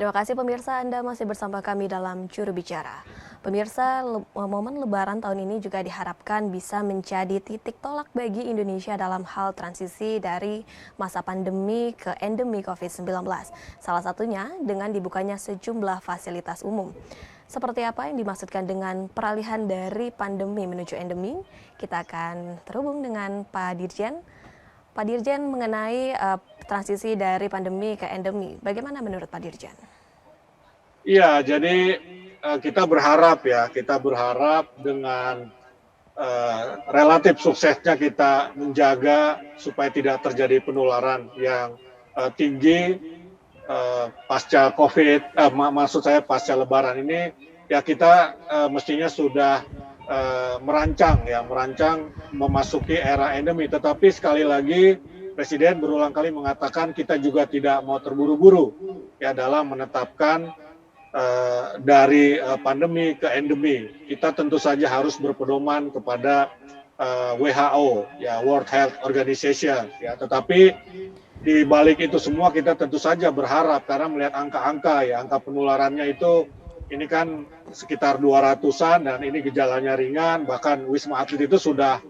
Terima kasih pemirsa, Anda masih bersama kami dalam Juru Bicara. Pemirsa, momen Lebaran tahun ini juga diharapkan bisa menjadi titik tolak bagi Indonesia dalam hal transisi dari masa pandemi ke endemi COVID-19. Salah satunya dengan dibukanya sejumlah fasilitas umum. Seperti apa yang dimaksudkan dengan peralihan dari pandemi menuju endemi? Kita akan terhubung dengan Pak Dirjen. Pak Dirjen, mengenai transisi dari pandemi ke endemi, bagaimana menurut Pak Dirjen? Iya, jadi kita berharap dengan relatif suksesnya kita menjaga supaya tidak terjadi penularan yang tinggi pasca COVID, maksud saya pasca Lebaran ini, ya kita mestinya sudah merancang memasuki era endemi. Tetapi sekali lagi Presiden berulang kali mengatakan kita juga tidak mau terburu-buru ya dalam menetapkan dari pandemi ke endemi. Kita tentu saja harus berpedoman kepada WHO, ya World Health Organization. Ya, tetapi di balik itu semua kita tentu saja berharap karena melihat angka-angka ya, angka penularannya itu ini kan sekitar 200-an dan ini gejalanya ringan, bahkan Wisma Atlet itu sudah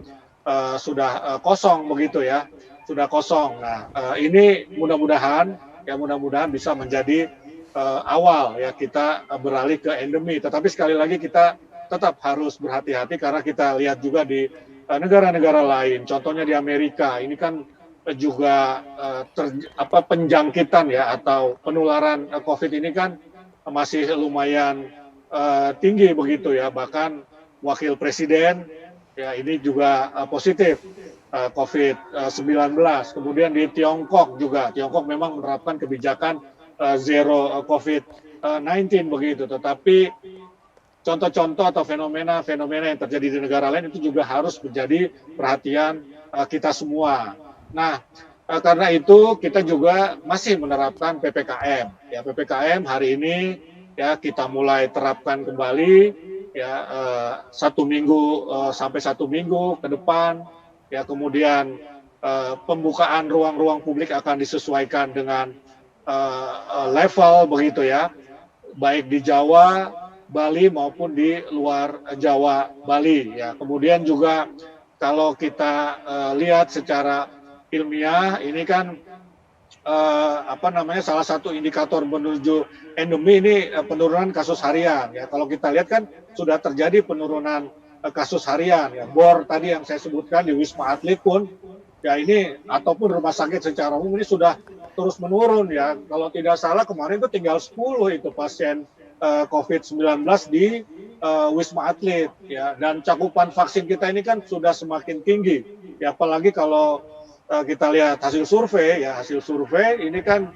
kosong begitu ya, sudah kosong. Nah, ini mudah-mudahan bisa menjadi awal ya kita beralih ke endemi. Tetapi sekali lagi kita tetap harus berhati-hati karena kita lihat juga di negara-negara lain. Contohnya di Amerika ini kan juga penjangkitan ya atau penularan COVID ini kan masih lumayan tinggi begitu ya. Bahkan wakil presiden ya ini juga positif COVID-19. Kemudian di Tiongkok juga, Tiongkok memang menerapkan kebijakan zero COVID-19 begitu. Tetapi contoh-contoh atau fenomena yang terjadi di negara lain itu juga harus menjadi perhatian kita semua. Nah, karena itu kita juga masih menerapkan PPKM. Ya, PPKM hari ini ya kita mulai terapkan kembali ya 1 minggu sampai 1 minggu ke depan. Ya, kemudian pembukaan ruang-ruang publik akan disesuaikan dengan level begitu ya, baik di Jawa, Bali maupun di luar Jawa, Bali ya. Kemudian juga kalau kita lihat secara ilmiah ini kan salah satu indikator menuju endemi ini penurunan kasus harian ya. Kalau kita lihat kan sudah terjadi penurunan kasus harian ya. BOR tadi yang saya sebutkan di Wisma Atlet pun ya ini ataupun rumah sakit secara umum ini sudah terus menurun ya. Kalau tidak salah kemarin itu tinggal 10 itu pasien COVID-19 di Wisma Atlet ya, dan cakupan vaksin kita ini kan sudah semakin tinggi ya, apalagi kalau kita lihat hasil survei ini kan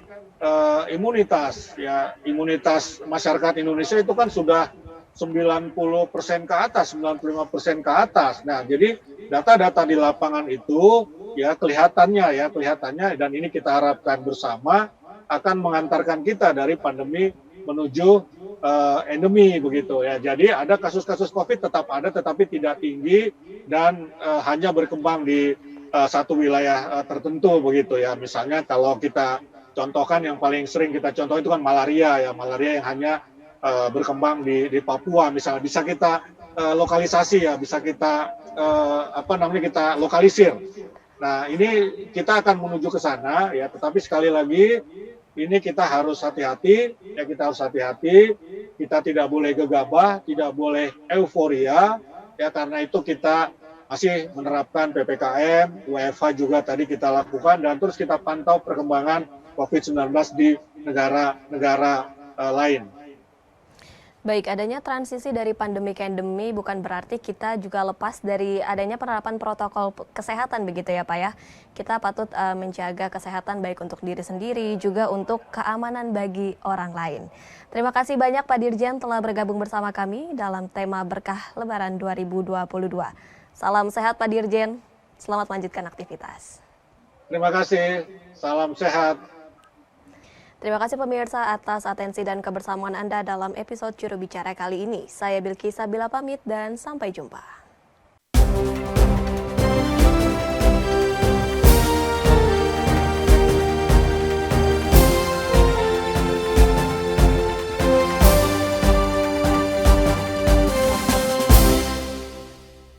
imunitas masyarakat Indonesia itu kan sudah 90% ke atas, 95% ke atas. Nah, jadi data-data di lapangan itu ya kelihatannya dan ini kita harapkan bersama akan mengantarkan kita dari pandemi menuju endemi begitu ya. Jadi ada kasus-kasus COVID tetap ada tetapi tidak tinggi dan hanya berkembang di satu wilayah tertentu begitu ya. Misalnya kalau kita contohkan yang paling sering kita contoh itu kan malaria yang hanya berkembang di Papua misalnya, bisa kita lokalisasi ya, bisa kita kita lokalisir. Nah, ini kita akan menuju ke sana ya, tetapi sekali lagi ini kita harus hati-hati, kita tidak boleh gegabah, tidak boleh euforia ya, karena itu kita masih menerapkan PPKM, WFH juga tadi kita lakukan dan terus kita pantau perkembangan COVID-19 di negara-negara lain. Baik, adanya transisi dari pandemi ke endemi bukan berarti kita juga lepas dari adanya penerapan protokol kesehatan begitu ya Pak ya. Kita patut menjaga kesehatan baik untuk diri sendiri juga untuk keamanan bagi orang lain. Terima kasih banyak Pak Dirjen telah bergabung bersama kami dalam tema Berkah Lebaran 2022. Salam sehat Pak Dirjen, selamat melanjutkan aktivitas. Terima kasih, salam sehat. Terima kasih pemirsa atas atensi dan kebersamaan Anda dalam episode Juru Bicara kali ini. Saya Bilkisa Bila pamit dan sampai jumpa.